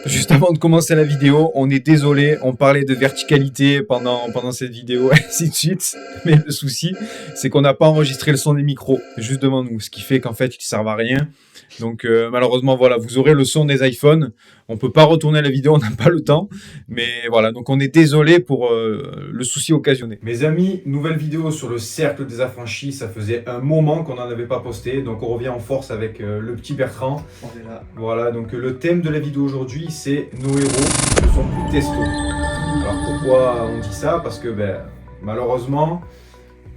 Juste avant de commencer la vidéo, on est désolé, on parlait de verticalité pendant cette vidéo, et ainsi de suite. Mais le souci, c'est qu'on n'a pas enregistré le son des micros, juste devant nous, ce qui fait qu'en fait, ils servent à rien. Donc malheureusement, voilà, vous aurez le son des iPhones. On peut pas retourner la vidéo, on n'a pas le temps. Mais voilà, donc on est désolé pour le souci occasionné. Mes amis, nouvelle vidéo sur le cercle des affranchis. Ça faisait un moment qu'on n'en avait pas posté, donc on revient en force avec le petit Bertrand. On est là. Voilà, donc le thème de la vidéo aujourd'hui, c'est nos héros ne sont plus testo. Alors pourquoi on dit ça? Parce que malheureusement,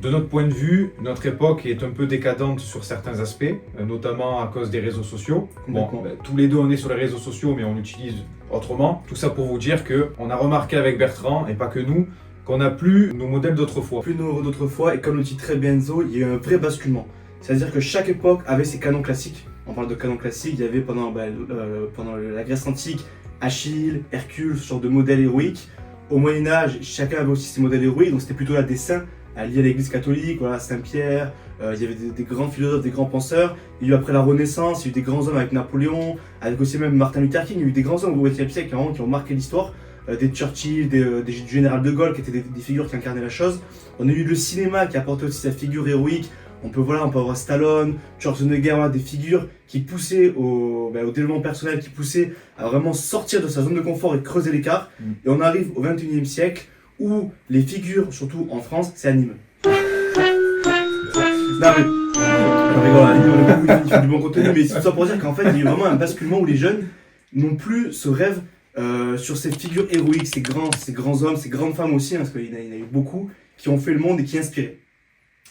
de notre point de vue, notre époque est un peu décadente sur certains aspects, notamment à cause des réseaux sociaux. Bon, tous les deux on est sur les réseaux sociaux, mais on l'utilise autrement. Tout ça pour vous dire qu'on a remarqué avec Bertrand, et pas que nous, qu'on n'a plus nos modèles d'autrefois. Plus nos héros d'autrefois, et comme le dit très bien Enzo, il y a eu un vrai basculement. C'est-à-dire que chaque époque avait ses canons classiques. On parle de canons classiques, il y avait pendant la Grèce antique, Achille, Hercule, ce genre de modèles héroïques. Au Moyen-Âge, chacun avait aussi ses modèles héroïques, donc c'était plutôt là des saints liés à l'église catholique, voilà, Saint-Pierre, il y avait des grands philosophes, des grands penseurs. Il y a eu après la Renaissance, il y a eu des grands hommes avec Napoléon, avec aussi même Martin Luther King, il y a eu des grands hommes au XXe siècle qui ont marqué l'histoire. Des Churchill, du général de Gaulle qui étaient des figures qui incarnaient la chose. On a eu le cinéma qui apportait aussi sa figure héroïque. On peut avoir Stallone, Schwarzenegger, voilà, des figures qui poussaient au développement personnel, qui poussaient à vraiment sortir de sa zone de confort et creuser l'écart. Et on arrive au XXIe siècle où les figures, surtout en France, c'est anime. Non mais, on rigole, anime, on a beaucoup de du bon contenu, mais c'est tout ça pour dire qu'en fait, il y a eu vraiment un basculement où les jeunes n'ont plus ce rêve sur ces figures héroïques, ces grands hommes, ces grandes femmes aussi, hein, parce qu'il y en a eu beaucoup, qui ont fait le monde et qui inspiraient.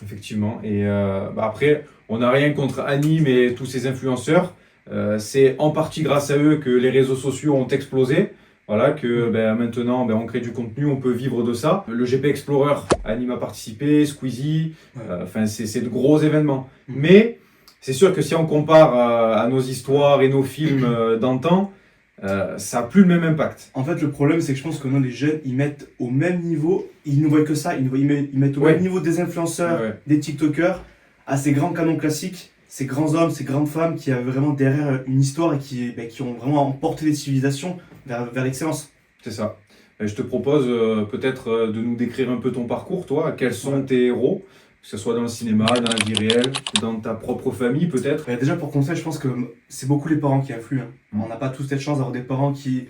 Effectivement. Et après, on n'a rien contre Anime et tous ces influenceurs. C'est en partie grâce à eux que les réseaux sociaux ont explosé. Voilà, que maintenant on crée du contenu, on peut vivre de ça. Le GP Explorer, Anime a participé, Squeezie, enfin c'est de gros événements. Mais c'est sûr que si on compare à nos histoires et nos films d'antan, ça n'a plus le même impact. En fait, le problème, c'est que je pense que les jeunes, ils mettent au même niveau, ils ne voient que ça, ils mettent au même niveau des influenceurs, des TikTokers, à ces grands canons classiques, ces grands hommes, ces grandes femmes qui avaient vraiment derrière une histoire et qui ont vraiment emporté les civilisations vers l'excellence. C'est ça. Je te propose peut-être de nous décrire un peu ton parcours, toi. Quels sont tes héros? Que ce soit dans le cinéma, dans la vie réelle, dans ta propre famille peut-être. Déjà pour conseil, je pense que c'est beaucoup les parents qui influent. On n'a pas tous cette chance d'avoir des parents qui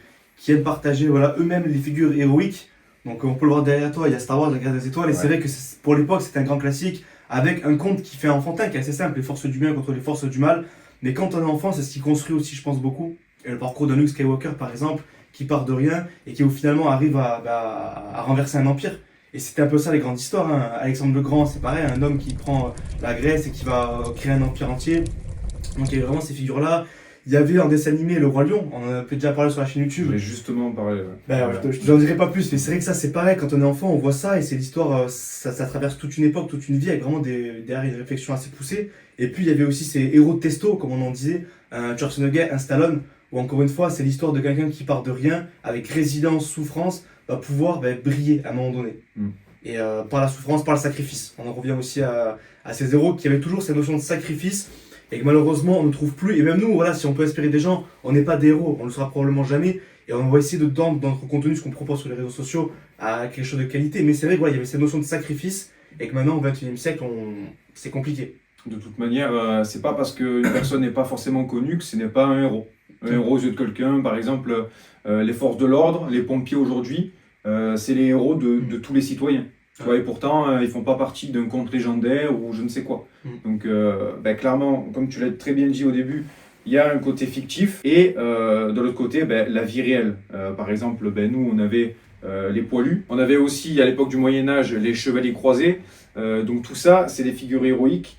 aiment partager eux-mêmes les figures héroïques. Donc on peut le voir derrière toi, il y a Star Wars, la guerre des étoiles, et c'est vrai que pour l'époque c'est un grand classique, avec un conte qui fait enfantin, qui est assez simple, les forces du bien contre les forces du mal. Mais quand on est enfant, c'est ce qui construit aussi, je pense, beaucoup. Et le parcours de Luke Skywalker par exemple, qui part de rien et qui finalement arrive à renverser un empire. Et c'était un peu ça les grandes histoires. Hein. Alexandre le Grand, c'est pareil, un homme qui prend la Grèce et qui va créer un empire entier. Donc il y avait vraiment ces figures-là. Il y avait un dessin animé, Le Roi Lion, on en a déjà parlé sur la chaîne YouTube. Je vais justement parler. Je n'en dirai pas plus, mais c'est vrai que ça c'est pareil, quand on est enfant, on voit ça et c'est l'histoire, ça traverse toute une époque, toute une vie, avec vraiment derrière une réflexion assez poussée. Et puis il y avait aussi ces héros de testo, comme on en disait, un Schwarzenegger, un Stallone, où encore une fois, c'est l'histoire de quelqu'un qui part de rien, avec résilience, souffrance, va pouvoir briller à un moment donné. Et par la souffrance, par le sacrifice. On en revient aussi à ces héros qui avaient toujours cette notion de sacrifice et que malheureusement on ne trouve plus. Et même nous, voilà, si on peut inspirer des gens, on n'est pas des héros, on ne le sera probablement jamais. Et on va essayer de dans notre contenu, ce qu'on propose sur les réseaux sociaux, à quelque chose de qualité. Mais c'est vrai qu'il y avait cette notion de sacrifice et que maintenant, au XXIe siècle, c'est compliqué. De toute manière, c'est pas parce qu'une personne n'est pas forcément connue que ce n'est pas un héros. Un héros aux yeux de quelqu'un, par exemple, les forces de l'ordre, les pompiers aujourd'hui, c'est les héros de tous les citoyens. Tu vois, et pourtant, ils font pas partie d'un conte légendaire ou je ne sais quoi. Donc, clairement, comme tu l'as très bien dit au début, il y a un côté fictif et de l'autre côté, la vie réelle. Par exemple, nous, on avait les poilus. On avait aussi, à l'époque du Moyen-Âge, les chevaliers croisés. Donc tout ça, c'est des figures héroïques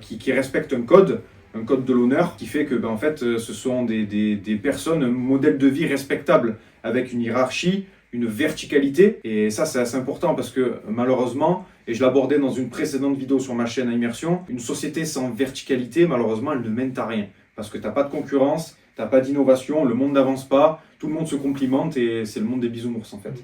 qui respectent un code de l'honneur, qui fait que en fait, ce sont des personnes, un modèle de vie respectable, avec une hiérarchie, une verticalité. Et ça, c'est assez important parce que malheureusement, et je l'abordais dans une précédente vidéo sur ma chaîne à Immersion, une société sans verticalité, malheureusement, elle ne mène à rien. Parce que tu n'as pas de concurrence, tu n'as pas d'innovation, le monde n'avance pas, tout le monde se complimente et c'est le monde des bisounours en fait.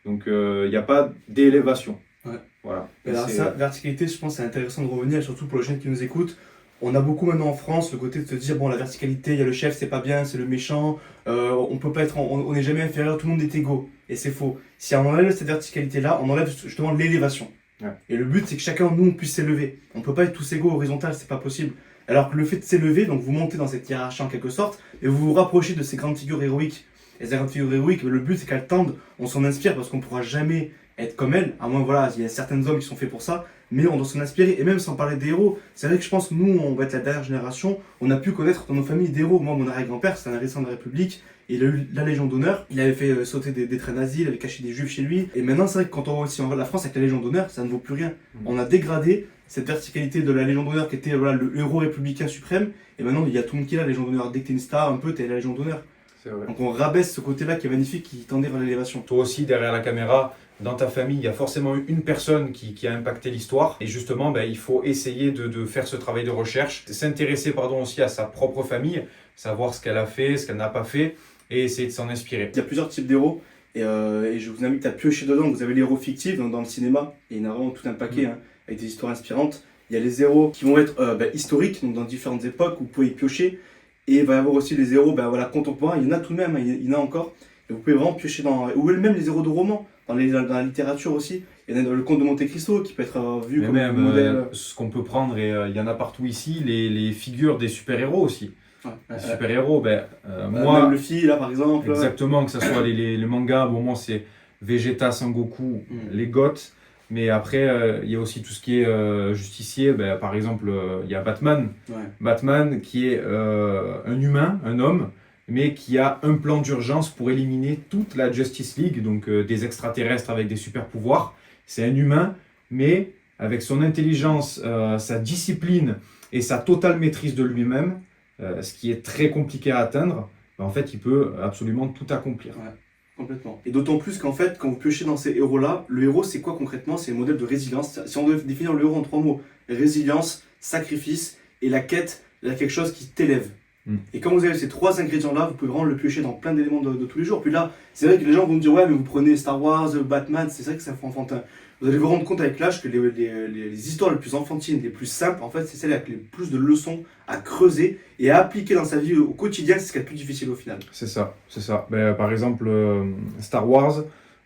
Donc il n'y a pas d'élévation. Ouais. Voilà. Alors ça, verticalité, je pense c'est intéressant de revenir, surtout pour les jeunes qui nous écoutent. On a beaucoup maintenant en France le côté de se dire bon la verticalité, il y a le chef, c'est pas bien, c'est le méchant, on peut pas être, on n'est jamais inférieur, tout le monde est égaux. Et c'est faux. Si on enlève cette verticalité là, on enlève justement l'élévation. Ouais. Et le but c'est que chacun de nous on puisse s'élever. On peut pas être tous égaux horizontal, c'est pas possible. Alors que le fait de s'élever, donc vous montez dans cette hiérarchie en quelque sorte, et vous vous rapprochez de ces grandes figures héroïques. Et ces grandes figures héroïques, le but c'est qu'elles tendent, on s'en inspire parce qu'on pourra jamais être comme elles, à moins voilà, il y a certains hommes qui sont faits pour ça, mais on doit s'en inspirer. Et même sans parler des héros, c'est vrai que je pense que nous, on va être la dernière génération, on a pu connaître dans nos familles des héros. Moi, mon arrière-grand-père, c'était un résistant de la République, il a eu la Légion d'honneur, il avait fait sauter des trains nazis, il avait caché des juifs chez lui. Et maintenant, c'est vrai que quand on voit aussi la France avec la Légion d'honneur, ça ne vaut plus rien. On a dégradé cette verticalité de la Légion d'honneur qui était voilà, le héros républicain suprême, et maintenant il y a tout le monde qui est là, la Légion d'honneur. Dès que t'es une star, un peu, t'es la Légion d'honneur. C'est vrai. Donc on rabaisse ce côté-là qui est magnifique, qui tendait vers l'élévation. Toi aussi, derrière la caméra, dans ta famille, il y a forcément une personne qui a impacté l'histoire. Et justement, il faut essayer de faire ce travail de recherche, s'intéresser aussi à sa propre famille, savoir ce qu'elle a fait, ce qu'elle n'a pas fait, et essayer de s'en inspirer. Il y a plusieurs types d'héros, et je vous invite à piocher dedans. Vous avez les héros fictifs dans le cinéma, et il y en a vraiment tout un paquet, avec des histoires inspirantes. Il y a les héros qui vont être historiques, donc dans différentes époques, où vous pouvez y piocher. Et il va y avoir aussi les héros contemporains, il y en a tout de même, il y en a encore. Et vous pouvez vraiment piocher dans. Ou même les héros de romans, dans la littérature aussi. Il y en a dans le Comte de Monte Cristo qui peut être vu Mais comme même, modèle. ce qu'on peut prendre, et il y en a partout ici, les figures des super-héros aussi. Ouais. Les super-héros, moi, même Luffy, là par exemple. exactement, que ce soit les mangas, moi c'est Vegeta, Sangoku, les Goths. Mais après, il y a aussi tout ce qui est justicier. Par exemple, il y a Batman. Ouais. Batman qui est un humain, un homme, mais qui a un plan d'urgence pour éliminer toute la Justice League, donc des extraterrestres avec des super pouvoirs. C'est un humain, mais avec son intelligence, sa discipline et sa totale maîtrise de lui-même, ce qui est très compliqué à atteindre, en fait, il peut absolument tout accomplir. Ouais. Complètement. Et d'autant plus qu'en fait, quand vous piochez dans ces héros-là, le héros, c'est quoi concrètement? C'est un modèle de résilience. Si on devait définir le héros en 3 mots, résilience, sacrifice et la quête, il y a quelque chose qui t'élève. Et quand vous avez ces 3 ingrédients-là, vous pouvez vraiment le piocher dans plein d'éléments de tous les jours. Puis là, c'est vrai que les gens vont me dire, ouais, mais vous prenez Star Wars, Batman, c'est vrai que c'est enfantin. Vous allez vous rendre compte avec l'âge que les histoires les plus enfantines, les plus simples, en fait, c'est celles avec les plus de leçons à creuser et à appliquer dans sa vie au quotidien, c'est ce qui est le plus difficile au final. C'est ça, c'est ça. Par exemple, Star Wars,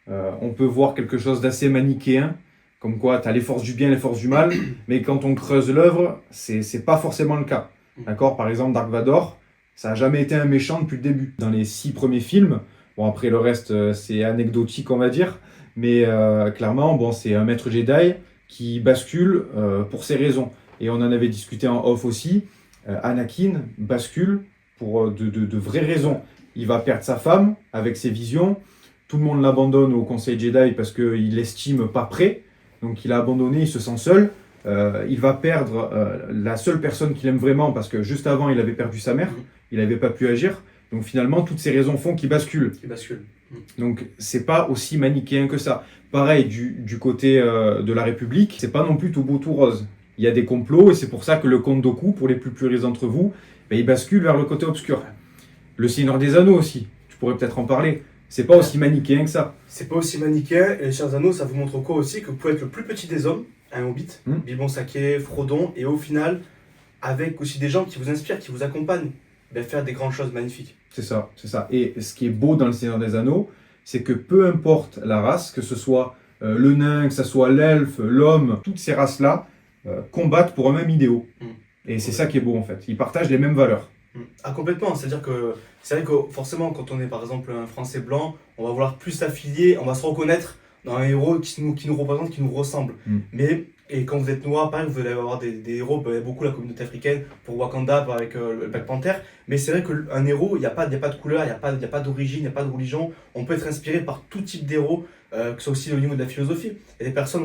on peut voir quelque chose d'assez manichéen, comme quoi tu as les forces du bien et les forces du mal, mais quand on creuse l'œuvre, c'est pas forcément le cas. D'accord? Par exemple, Dark Vador, ça n'a jamais été un méchant depuis le début. Dans les 6 premiers films, bon après le reste c'est anecdotique on va dire, mais clairement c'est un maître Jedi qui bascule pour ses raisons. Et on en avait discuté en off aussi, Anakin bascule pour de vraies raisons. Il va perdre sa femme avec ses visions, tout le monde l'abandonne au Conseil Jedi parce qu'il l'estime pas prêt, donc il a abandonné, il se sent seul. Il va perdre la seule personne qu'il aime vraiment parce que juste avant il avait perdu sa mère, il n'avait pas pu agir. Donc finalement toutes ces raisons font qu'il bascule. Donc c'est pas aussi manichéen que ça. Pareil du côté de la République, c'est pas non plus tout beau tout rose. Il y a des complots et c'est pour ça que le Comte Dooku, pour les plus puristes d'entre vous, il bascule vers le côté obscur. Le Seigneur des Anneaux aussi, tu pourrais peut-être en parler. C'est pas aussi manichéen que ça. C'est pas aussi manichéen, et les Seigneurs des Anneaux, ça vous montre quoi aussi? Que vous pouvez être le plus petit des hommes, un hobbit, Bilbon Saquet, Frodon, et au final, avec aussi des gens qui vous inspirent, qui vous accompagnent, faire des grandes choses magnifiques. C'est ça, c'est ça. Et ce qui est beau dans le Seigneur des Anneaux, c'est que peu importe la race, que ce soit le nain, que ce soit l'elfe, l'homme, toutes ces races-là combattent pour un même idéal. Et c'est ça qui est beau en fait. Ils partagent les mêmes valeurs. Ah complètement, c'est-à-dire que c'est vrai que forcément quand on est par exemple un Français blanc, on va vouloir plus s'affilier, on va se reconnaître dans un héros qui nous représente, qui nous ressemble. Et quand vous êtes noir, pareil, vous allez avoir des héros, beaucoup la communauté africaine, pour Wakanda avec le Black Panther, mais c'est vrai qu'un héros, il n'y a pas de couleur, il n'y a pas d'origine, il n'y a pas de religion, on peut être inspiré par tout type d'héros, que ce soit aussi au niveau de la philosophie. Il y a des personnes,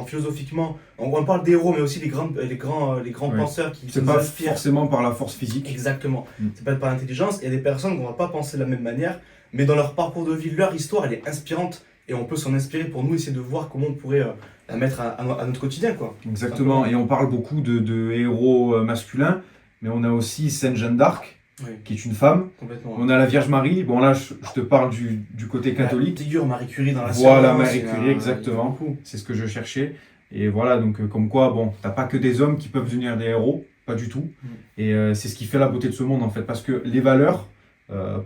philosophiquement, on parle d'héros, mais aussi les grands penseurs qui c'est nous pas inspirent. Forcément par la force physique. Exactement, c'est pas par l'intelligence. Il y a des personnes qu'on ne va pas penser de la même manière, mais dans leur parcours de vie, leur histoire, elle est inspirante. Et on peut s'en inspirer pour nous, essayer de voir comment on pourrait la mettre à notre quotidien, quoi. Exactement, et on parle beaucoup de héros masculins, mais on a aussi Sainte Jeanne d'Arc, qui est une femme. On a la Vierge Marie, bon là je te parle du côté catholique. Figure Marie Curie dans la Voilà, Marie Curie, exactement, c'est ce que je cherchais. Et voilà, donc comme quoi, t'as pas que des hommes qui peuvent devenir des héros, pas du tout. Et c'est ce qui fait la beauté de ce monde en fait, parce que les valeurs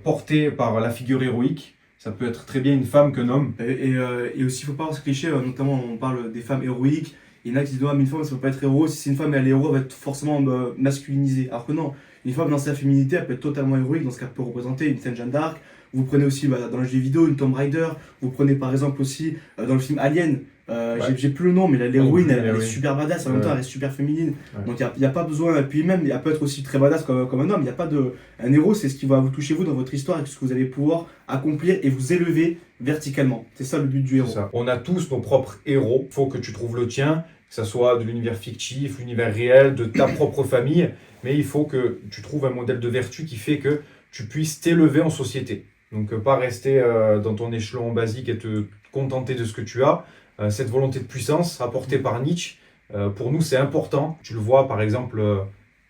portées par la figure héroïque, ça peut être très bien une femme qu'un homme. Et aussi, il ne faut pas avoir ce cliché, notamment on parle des femmes héroïques. Il y en a qui disent, ah, mais une femme, ça ne peut pas être héros. Si c'est une femme, elle est héros, elle va être forcément masculinisée. Alors que non, une femme dans sa féminité, elle peut être totalement héroïque, dans ce qu'elle peut représenter, une scène Jeanne d'Arc. Vous prenez aussi dans le jeu vidéo une Tomb Raider. Vous prenez par exemple aussi dans le film Alien. J'ai plus le nom, mais l'héroïne, elle est super badass, en même temps elle est super féminine. Donc il n'y a pas besoin, et puis même elle peut être aussi très badass comme un homme. Il n'y a pas de. Un héros, c'est ce qui va vous toucher vous dans votre histoire et ce que vous allez pouvoir accomplir et vous élever verticalement. C'est ça le but du héros. On a tous nos propres héros. Il faut que tu trouves le tien, que ce soit de l'univers fictif, l'univers réel, de ta propre famille. Mais il faut que tu trouves un modèle de vertu qui fait que tu puisses t'élever en société. Donc pas rester dans ton échelon basique et te contenter de ce que tu as. Cette volonté de puissance apportée par Nietzsche, pour nous c'est important. Tu le vois par exemple,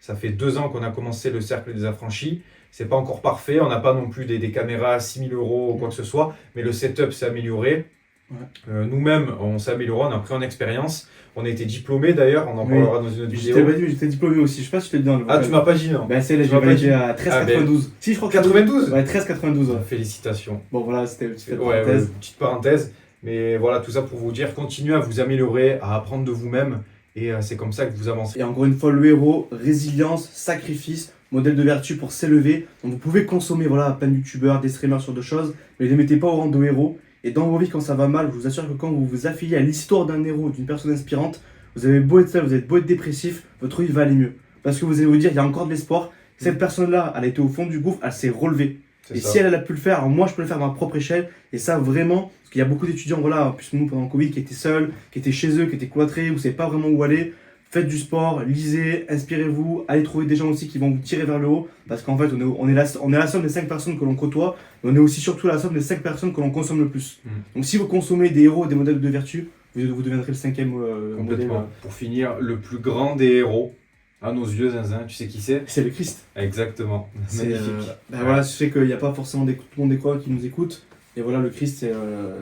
ça fait 2 ans qu'on a commencé le Cercle des Affranchis. C'est pas encore parfait, on n'a pas non plus des caméras à 6 000 € ou quoi que ce soit, mais le setup s'est amélioré. Ouais. Nous-mêmes, on s'est amélioré, on a pris en expérience. On a été diplômés d'ailleurs, on en parlera dans une autre vidéo. J'étais diplômé aussi, je sais pas si je te le dis dans le vocal. Ah, tu m'as pas dit non? Bah, c'est là, j'ai validé à 13,92. Si, je crois que 92. Ouais, 13,92. Ouais. Félicitations. Bon, voilà, c'était une petite parenthèse. Petite parenthèse. Mais voilà, tout ça pour vous dire, continuez à vous améliorer, à apprendre de vous-même. Et c'est comme ça que vous avancez. Et encore une fois, le héros, résilience, sacrifice, modèle de vertu pour s'élever. Donc vous pouvez consommer plein de youtubeurs, des streamers sur d'autres choses, mais ne les mettez pas au rang de héros. Et dans vos vies, quand ça va mal, je vous assure que quand vous vous affiliez à l'histoire d'un héros, d'une personne inspirante, vous avez beau être seul, vous avez beau être dépressif, votre vie va aller mieux. Parce que vous allez vous dire, il y a encore de l'espoir. Cette personne-là, elle a été au fond du gouffre, elle s'est relevée. Et si elle a pu le faire, alors moi je peux le faire à ma propre échelle. Et ça vraiment, parce qu'il y a beaucoup d'étudiants, plus nous pendant le Covid, qui étaient seuls, qui étaient chez eux, qui étaient cloîtrés, vous ne savez pas vraiment où aller. Faites du sport, lisez, inspirez-vous, allez trouver des gens aussi qui vont vous tirer vers le haut. Parce qu'en fait, on est la somme des 5 personnes que l'on côtoie, mais on est aussi surtout la somme des 5 personnes que l'on consomme le plus. Donc si vous consommez des héros, des modèles de vertu, vous deviendrez le 5e modèle. Pour finir, le plus grand des héros, à nos yeux, Zinzin, tu sais qui c'est? C'est le Christ. Exactement. Magnifique. Voilà, je sais qu'il n'y a pas forcément tout le monde des croyants qui nous écoute. Et voilà, le Christ, c'est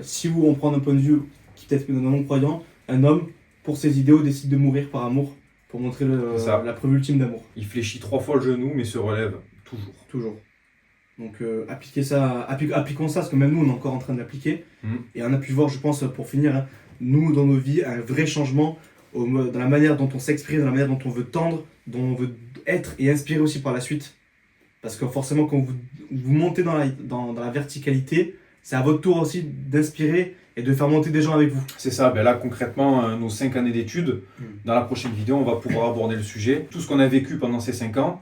si vous on prend un point de vue qui peut-être que d'un non-croyant, un homme, pour ses idéaux, décide de mourir par amour, pour montrer la preuve ultime d'amour. Il fléchit 3 fois le genou, mais se relève toujours. Toujours. Donc appliquons ça, parce que même nous, on est encore en train de l'appliquer. Et on a pu voir, je pense, pour finir, nous, dans nos vies, un vrai changement dans la manière dont on s'exprime, dans la manière dont on veut tendre, dont on veut être et inspirer aussi par la suite. Parce que forcément, quand vous montez dans la verticalité, c'est à votre tour aussi d'inspirer et de faire monter des gens avec vous. C'est ça, là concrètement, nos 5 années d'études, dans la prochaine vidéo, on va pouvoir aborder le sujet. Tout ce qu'on a vécu pendant ces 5 ans,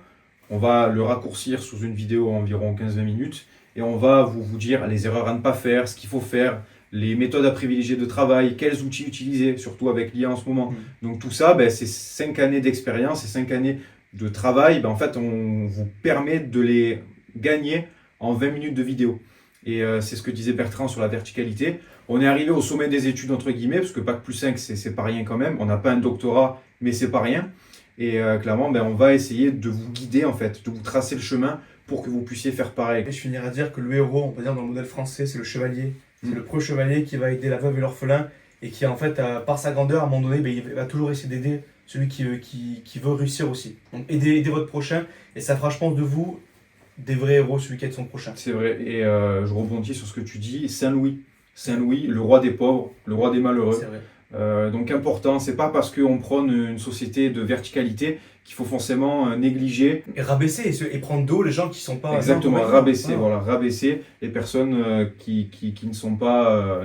on va le raccourcir sous une vidéo environ 15-20 minutes et on va vous dire les erreurs à ne pas faire, ce qu'il faut faire, les méthodes à privilégier de travail, quels outils utiliser, surtout avec l'IA en ce moment. Donc tout ça, c'est 5 années d'expérience et 5 années de travail. En fait, on vous permet de les gagner en 20 minutes de vidéo. Et c'est ce que disait Bertrand sur la verticalité. On est arrivé au sommet des études, entre guillemets, parce que Bac plus 5, c'est pas rien quand même. On n'a pas un doctorat, mais c'est pas rien. Et clairement, on va essayer de vous guider, en fait, de vous tracer le chemin pour que vous puissiez faire pareil. Et je finirai à dire que le héros, on va dire dans le modèle français, c'est le chevalier. C'est le pro-chevalier qui va aider la veuve et l'orphelin et qui, en fait, par sa grandeur, à un moment donné, il va toujours essayer d'aider celui qui veut réussir aussi. Donc aidez votre prochain et ça fera, je pense, de vous des vrais héros, celui qui aide son prochain. C'est vrai, et je rebondis sur ce que tu dis. Saint-Louis, le roi des pauvres, le roi des malheureux. C'est vrai. Donc important, c'est pas parce qu'on prône une société de verticalité qu'il faut forcément négliger. Et rabaisser et prendre d'eau les gens qui sont pas... Exactement, rabaisser les personnes qui ne sont pas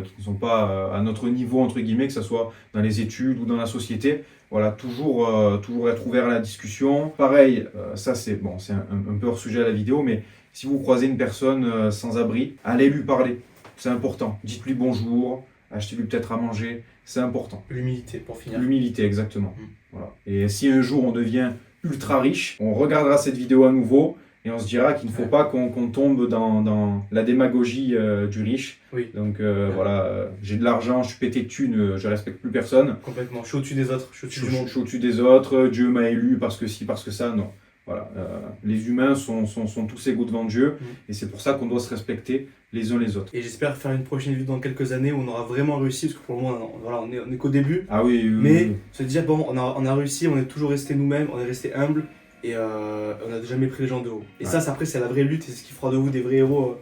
à notre niveau, entre guillemets, que ce soit dans les études ou dans la société. Voilà, toujours être ouvert à la discussion. Pareil, ça c'est un peu hors sujet à la vidéo, mais si vous croisez une personne sans abri, allez lui parler, c'est important. Dites-lui bonjour, achetez-lui peut-être à manger, c'est important. L'humilité, pour finir. L'humilité, exactement. Voilà. Et si un jour on devient ultra riche, on regardera cette vidéo à nouveau et on se dira qu'il ne faut pas qu'on tombe dans la démagogie du riche. Oui. Donc voilà, j'ai de l'argent, je suis pété de thunes, je respecte plus personne. Complètement, je suis au-dessus des autres, je suis au-dessus du monde. Je suis au-dessus des autres, Dieu m'a élu parce que si, parce que ça, non. Voilà, les humains sont tous égaux devant Dieu, Mhm. et c'est pour ça qu'on doit se respecter les uns les autres. Et j'espère faire une prochaine vidéo dans quelques années où on aura vraiment réussi, parce que pour le moment, voilà, on est qu'au début. Ah oui, Mais se dire, bon, on a réussi, on est toujours resté nous-mêmes, on est resté humble et on n'a jamais pris les gens de haut. Et Ouais. ça, après, c'est la vraie lutte et c'est ce qui fera de vous des vrais héros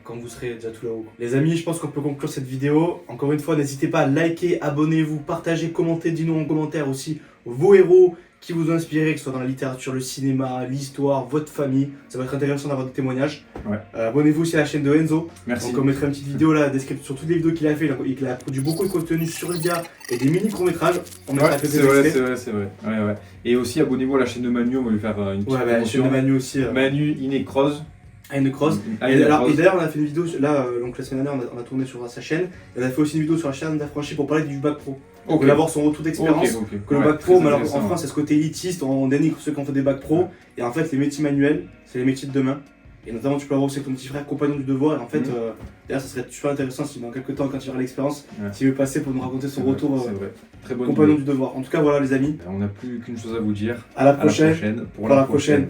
quand vous serez déjà tout là-haut. Les amis, je pense qu'on peut conclure cette vidéo. Encore une fois, n'hésitez pas à liker, abonnez-vous, partagez, commentez, dites-nous en commentaire aussi vos héros qui vous ont inspiré, que ce soit dans la littérature, le cinéma, l'histoire, votre famille. Ça va être intéressant d'avoir des témoignages. Ouais. Abonnez-vous aussi à la chaîne de Enzo. merci. Donc on mettra une petite vidéo là, descriptive sur toutes les vidéos qu'il a fait. Il a produit beaucoup de contenu sur le gars et des mini courts-métrages. On mettra Ouais, quelques c'est vrai, extraits. c'est vrai. Ouais, ouais. Et aussi, abonnez-vous à la chaîne de Manu, on va lui faire une petite Ouais, bah, la chaîne de promotion. Manu aussi. Manu Inecross. Une cross. Ah, Et Inecross. d'ailleurs, on a fait une vidéo là, donc la semaine dernière, on a tourné sur sa chaîne. Et on a fait aussi une vidéo sur la chaîne d'Affranchi pour parler du bac pro. Ok. On va avoir son retour d'expérience. Ok. Que le Ouais, bac pro, très malheureusement en intéressant. France, c'est ce côté élitiste, on dénigre ceux qui ont fait des bacs pro. Ouais. Et en fait, les métiers manuels, c'est les métiers de demain. Et notamment, tu peux avoir aussi avec ton petit frère, compagnon du devoir. Et en fait, d'ailleurs, ça serait super intéressant si dans quelques temps, quand il aura l'expérience, Ouais. s'il veut passer pour nous raconter son C'est vrai, retour c'est vrai. Très bonne compagnon idée. du devoir. En tout cas, voilà, les amis, On n'a plus qu'une chose à vous dire. à la À la prochaine. prochaine. Pour la prochaine.